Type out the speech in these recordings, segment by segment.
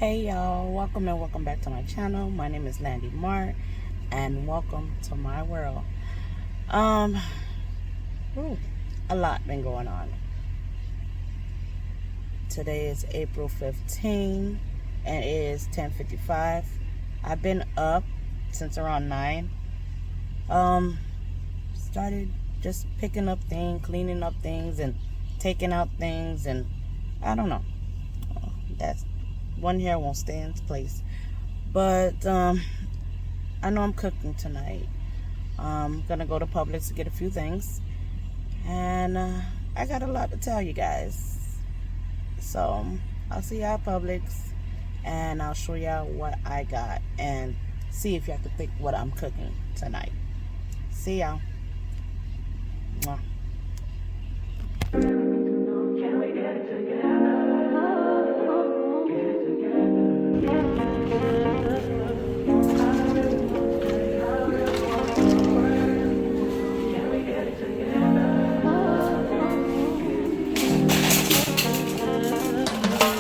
Hey y'all, welcome and welcome back to my channel. My name is Its.lande.marc and welcome to my world. A lot been going on. Today is April 15 and it is 10:55. I've been up since around 9. Started just picking up things, cleaning up things and taking out things, and I don't know. That's one hair won't stay in its place. But I know I'm cooking tonight. I'm gonna go to Publix to get a few things, and I got a lot to tell you guys. So I'll see y'all at Publix, and I'll show y'all what I got and see if y'all can pick what I'm cooking tonight. See y'all. Mwah.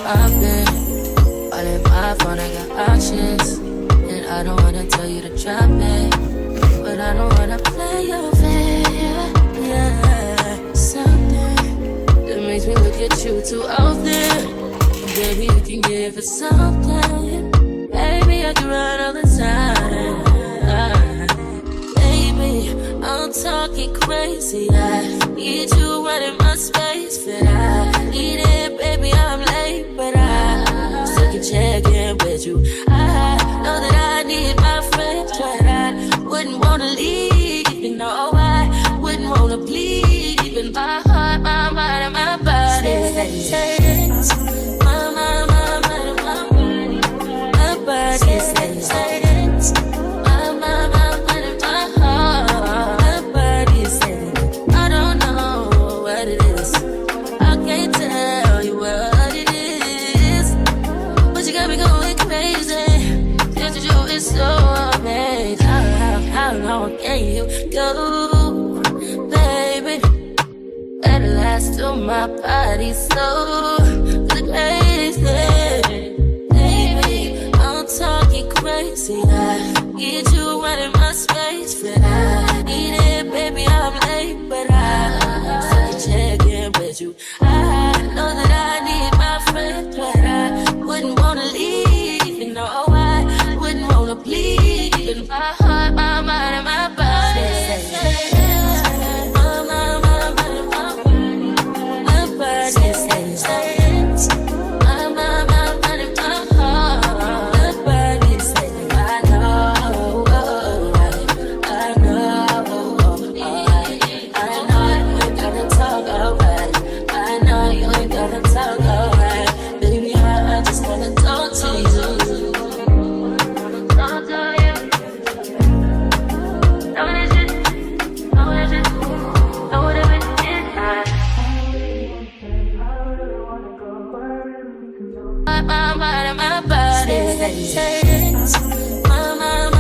I've been all in my phone, I got options, and I don't wanna tell you to drop it, but I don't wanna play your fair. Yeah, something that makes me look at you too often. Baby, you can give it something. Baby, I can run all the time. Baby, I'm talking crazy. I need you running my space, but I need it, baby. I'm late, but I still can check in with you. I know that I need my friends, but I wouldn't wanna leave. You know, I wouldn't wanna bleed. Even my heart, my mind, and my body says, my mind, my body says, my mind, and my heart, my body says, I don't know what it is. I can't tell you what it is, but you got me going crazy. Just you is so amazing. How long can you go, baby? At last, till my body's so crazy. Baby, I'm talking crazy. I need you running my space, but I need it, baby. I'm late, but I still check in with you. I know that I need my friends, but I wouldn't wanna leave. You know, I wouldn't wanna bleed. Even my heart, my mind, and my body says, my mind, my body says, my mind, my heart, my body says, I know, I know you ain't gotta talk alright. I know you ain't gotta talk alright. Baby, I just wanna talk to you. Talk to you. Know this shit, know what it is inside. My mind and my body says, my mind,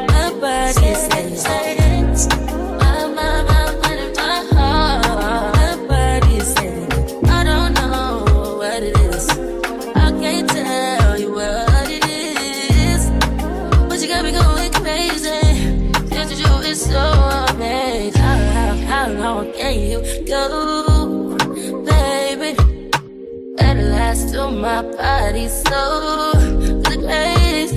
my body says, my mind, and my heart, my body says, I don't know what it is. I can't tell you what it is, but you got me going crazy. Just you is so amazing. How long can you go, baby? At last, till my body's so crazy.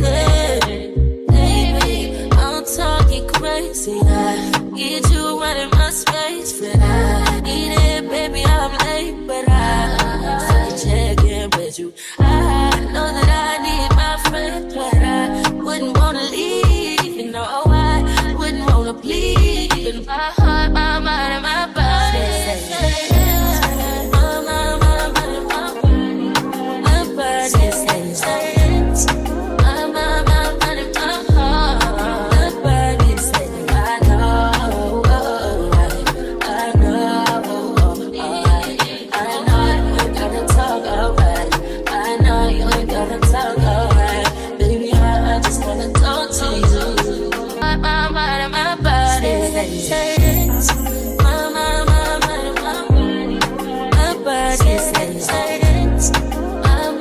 Baby, I'm talking crazy. I need you running my space, but I need it, baby. I'm late, but I still check in with you. I know that I need my friends, but I wouldn't wanna leave. You know, I wouldn't wanna bleed. Even my heart, my mind, and my body says, my mind, my body says, my mind, and my heart, my body says, I know you ain't gotta talk alright. I know you ain't gotta talk alright. Baby, I just wanna talk to you. My mind and my body says, my mind, my body says, my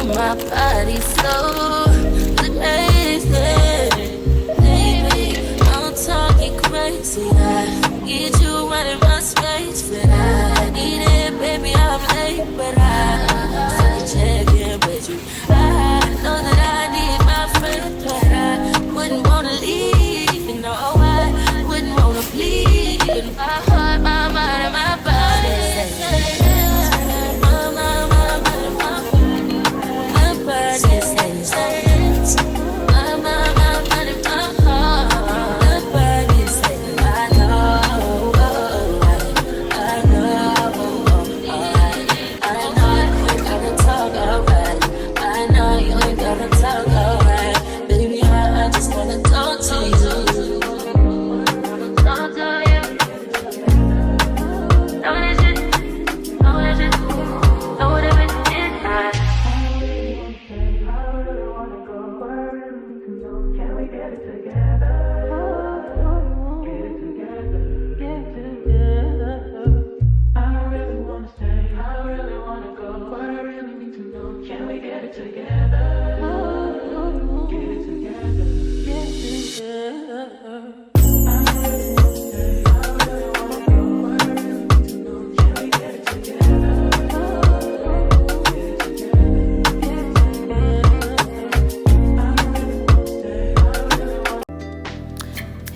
my body so crazy. Baby, I'm talking crazy. I need you running my space, but I need it, baby. I'm late, but I still check in with you. I know that I need my friend, but I wouldn't wanna leave. You know, I wouldn't wanna bleed. My heart, my mind, and my body.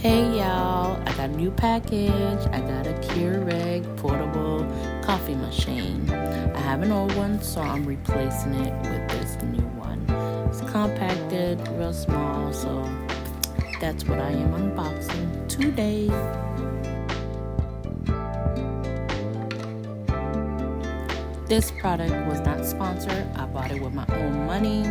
Hey y'all, I got a new package. I got a Keurig portable coffee machine. I have an old one, so I'm replacing it with this new one. It's compacted, real small, so that's what I am unboxing today. This product was not sponsored. I bought it with my own money.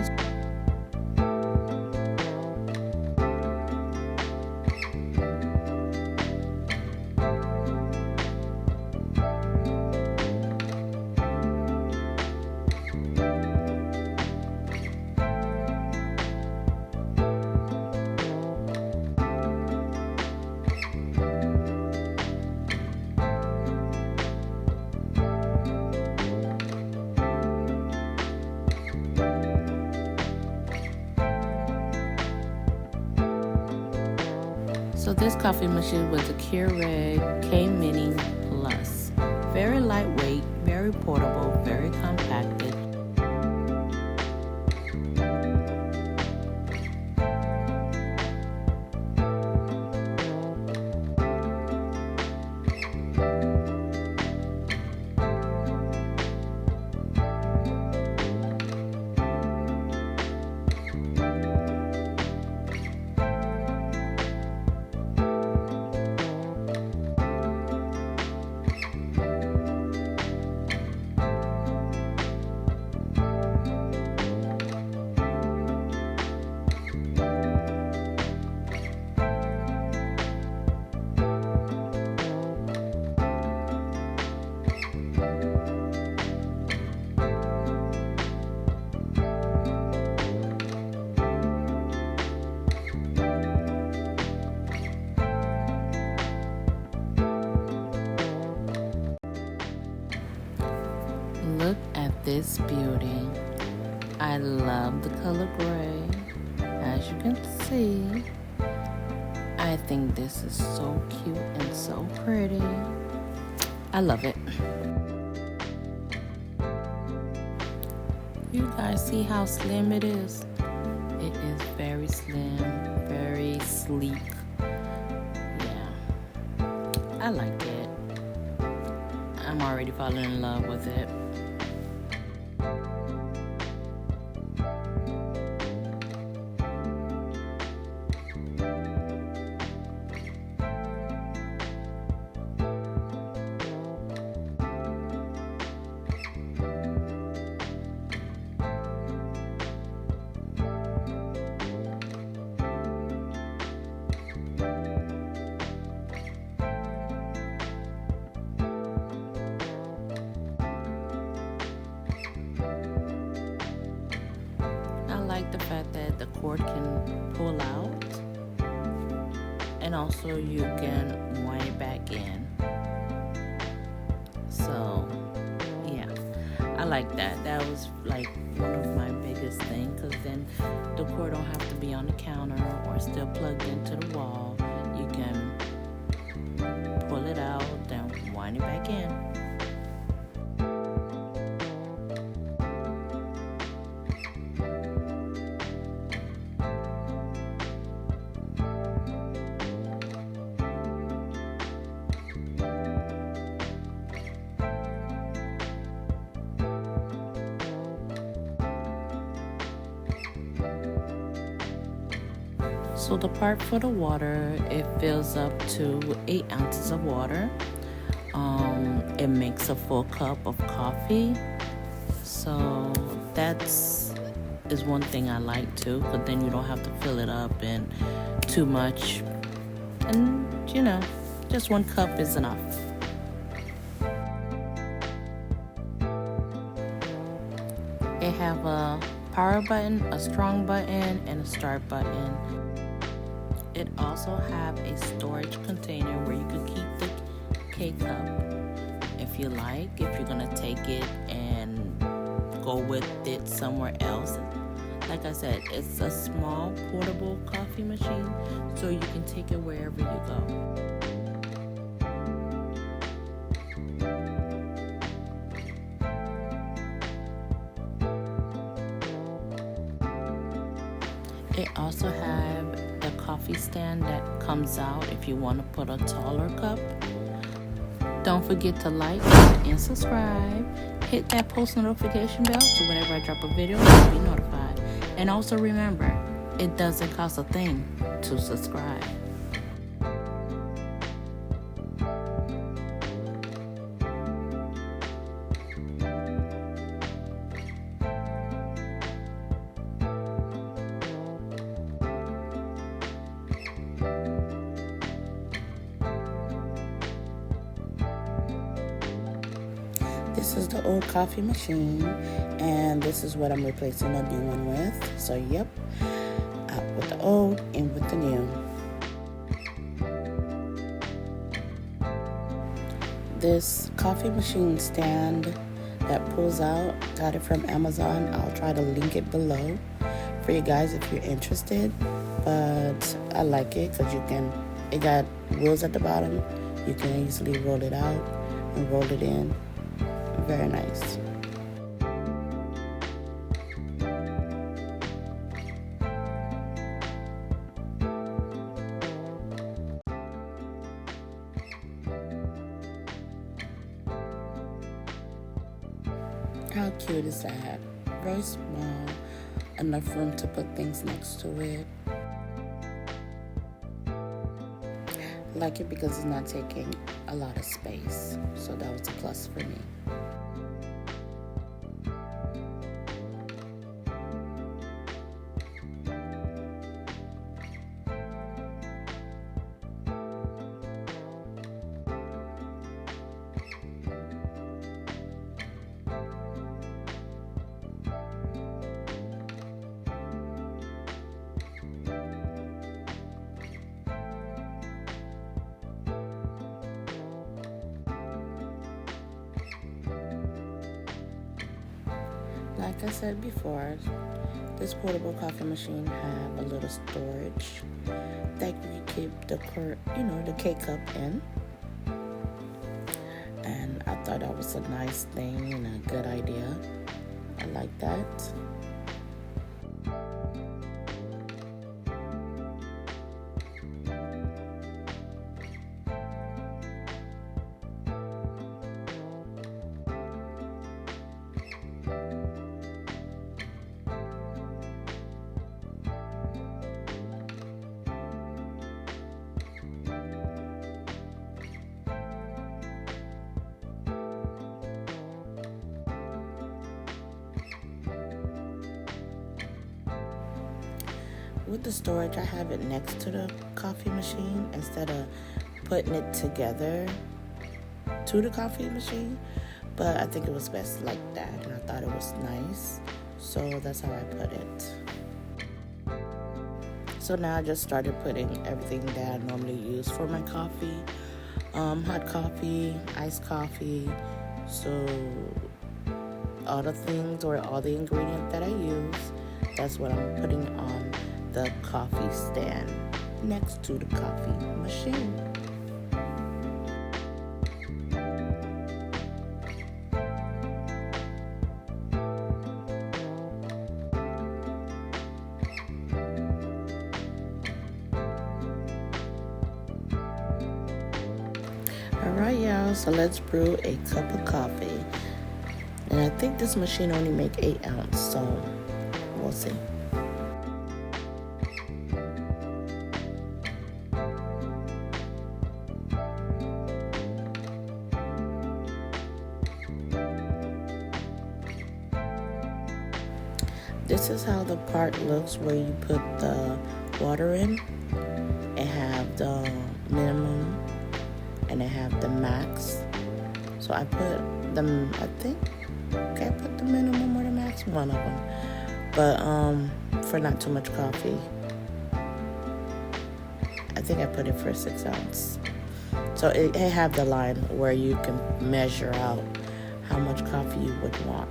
So this coffee machine was a Keurig K-Mini Plus. Very lightweight, very portable, very compacted. Look at this beauty. I love the color gray. As you can see, I think this is so cute and so pretty. I love it. You guys see how slim it is? It is very slim, very sleek. Yeah, I like it. I'm already falling in love with it. I like the fact that the cord can pull out, and also you can wind it back in. So yeah, I like that. That was like one of my biggest things, because then the cord don't have to be on the counter or still plugged into the wall. You can pull it out, then wind it back in. So the part for the water, it fills up to 8 ounces of water. It makes a full cup of coffee. So that's is one thing I like too, but then you don't have to fill it up and too much. And just 1 cup is enough. It have a power button, a strong button, and a start button. It also have a storage container where you can keep the K-cup if you like, if you're gonna take it and go with it somewhere else. Like I said, it's a small portable coffee machine, so you can take it wherever you go. It also have a coffee stand that comes out if you want to put a taller cup. Don't forget to like and subscribe. Hit that post notification bell so whenever I drop a video, you'll be notified. And also remember, it doesn't cost a thing to subscribe. This is the old coffee machine, and this is what I'm replacing the new one with. So yep, out with the old, in with the new. This coffee machine stand that pulls out, got it from Amazon. I'll try to link it below for you guys if you're interested. But I like it because it got wheels at the bottom. You can easily roll it out and roll it in. Very nice. How cute is that? Very small, enough room to put things next to it. I like it because it's not taking a lot of space, so that was a plus for me. Like I said before, this portable coffee machine have a little storage that you keep the K-cup in. And I thought that was a nice thing and a good idea. I like that. With the storage, I have it next to the coffee machine instead of putting it together to the coffee machine. But I think it was best like that, and I thought it was nice, so that's how I put it. So now I just started putting everything that I normally use for my coffee. Hot coffee, iced coffee. So all the things or all the ingredients that I use, that's what I'm putting on the coffee stand next to the coffee machine. Alright y'all, so let's brew a cup of coffee. And I think this machine only make 8 ounce, so we'll see. This is how the part looks where you put the water in. It have the minimum and it have the max. So I put them, I think, okay, I put the minimum or the max, one of them. But for not too much coffee, I think I put it for 6 ounce. So it have the line where you can measure out how much coffee you would want.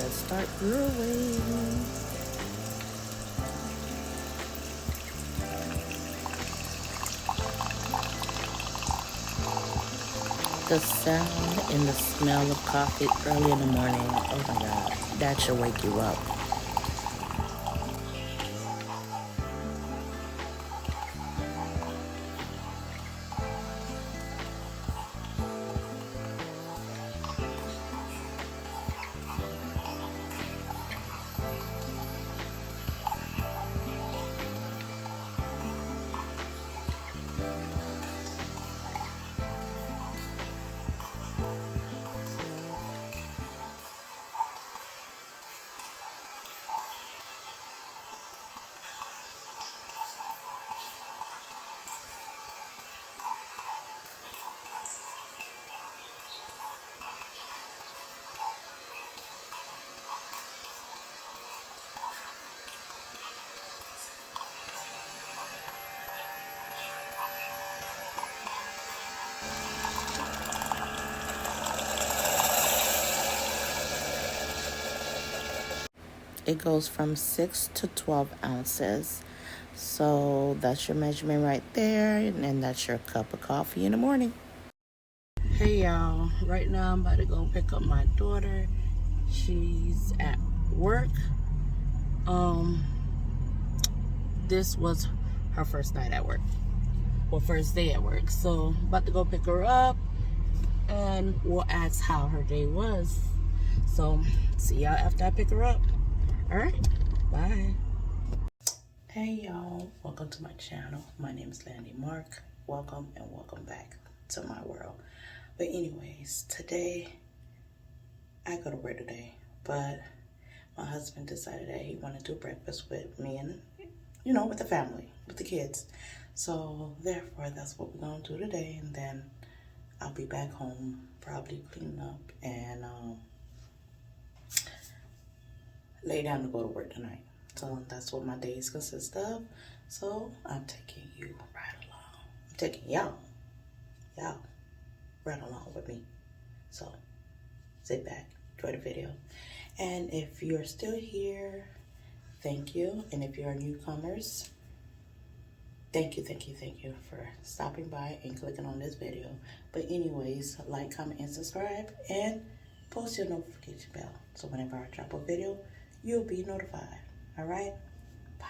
Start brewing. The sound and the smell of coffee early in the morning, oh my God, that should wake you up. It goes from 6 to 12 ounces. So that's your measurement right there. And that's your cup of coffee in the morning. Hey y'all, right now I'm about to go pick up my daughter. She's at work. This was her first night at work. Well, first day at work. So about to go pick her up and we'll ask how her day was. So see y'all after I pick her up. All right, bye. Hey y'all, welcome to my channel. My name is Its.lande.marc. Welcome and welcome back to my world. But anyways, today, I go to work today, but my husband decided that he wanted to do breakfast with me and, you know, with the family, with the kids. So therefore, that's what we're gonna do today. And then I'll be back home, probably cleaning up and lay down to go to work tonight. So that's what my days consist of. So I'm taking you right along. I'm taking y'all right along with me. So sit back, enjoy the video. And if you're still here, thank you. And if you're newcomers, thank you for stopping by and clicking on this video. But anyways, like, comment, and subscribe, and post your notification bell. So whenever I drop a video, you'll be notified. All right? Bye.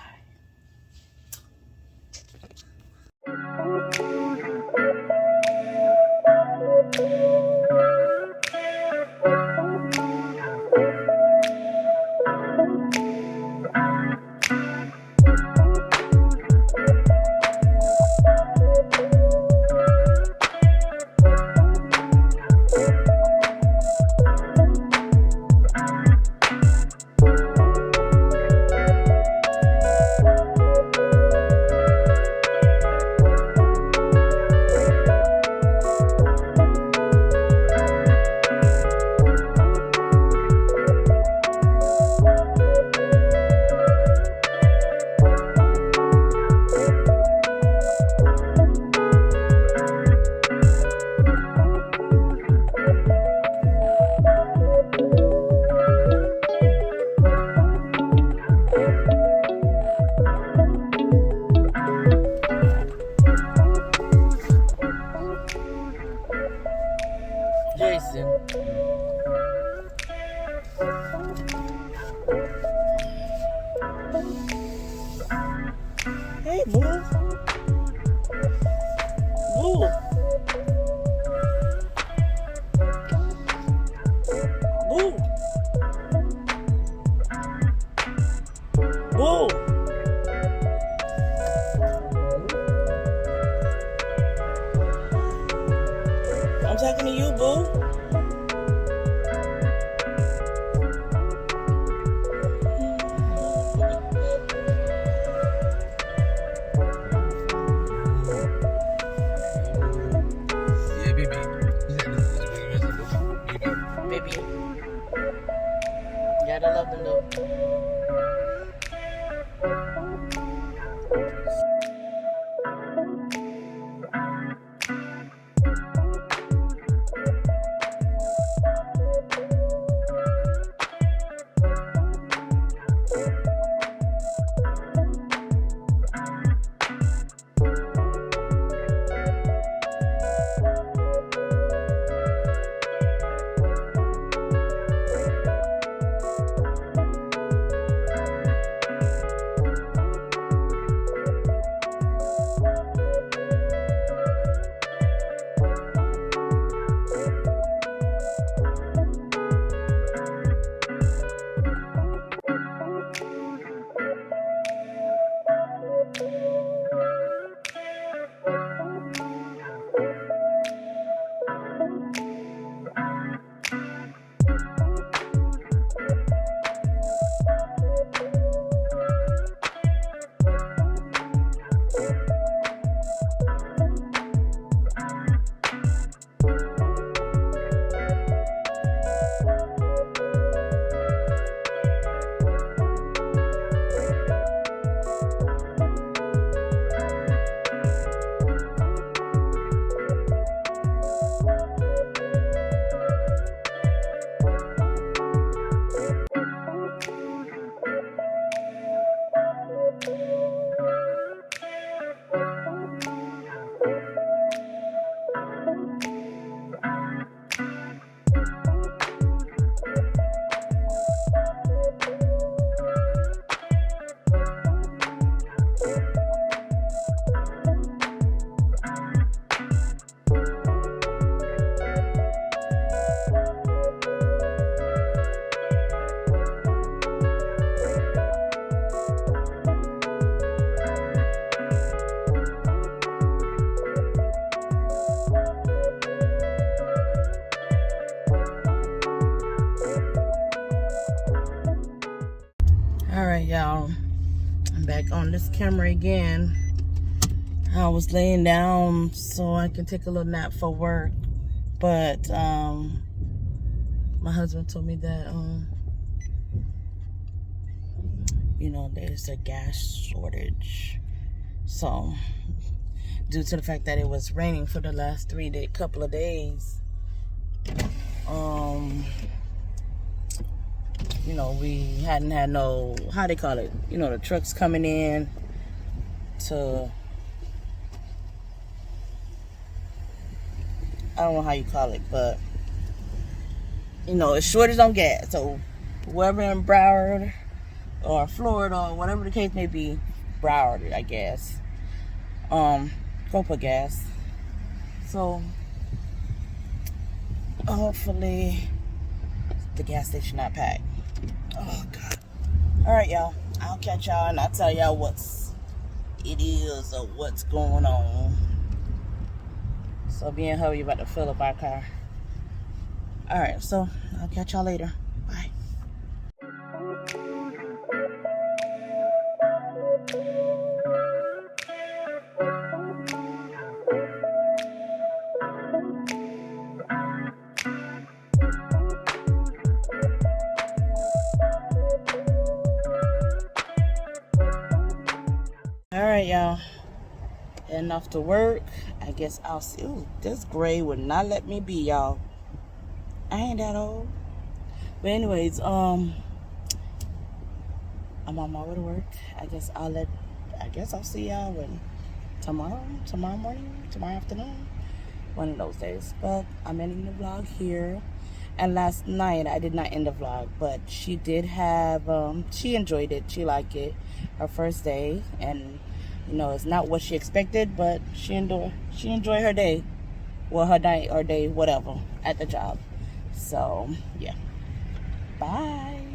Jason. Hey, boo. Boo. Boo. Boo. I'm talking to you, boo. Yeah, baby. Baby. You gotta love them, though. Alright, y'all. I'm back on this camera again. I was laying down so I could take a little nap for work. But my husband told me that you know, there's a gas shortage. So due to the fact that it was raining for the last couple of days, you know, we hadn't had no, how they call it, you know, the trucks coming in to, I don't know how you call it, but, you know, it's shortage on gas. So whoever in Broward or Florida or whatever the case may be, Broward, I guess. Go put gas. So hopefully the gas station not packed. Oh God. Alright, y'all. I'll catch y'all and I'll tell y'all what's it is or what's going on. So be in hurry about to fill up our car. Alright, so I'll catch y'all later. Bye. Alright, y'all. Heading off to work. I guess I'll see. Ooh, this gray would not let me be, y'all. I ain't that old. But anyways, I'm on my way to work. I guess I'll see y'all when tomorrow morning, tomorrow afternoon, one of those days. But I'm ending the vlog here. And last night I did not end the vlog, but she did have she enjoyed it. She liked it. Her first day, and you know, it's not what she expected, but she enjoyed her day. Well, her night or day, whatever, at the job. So yeah. Bye.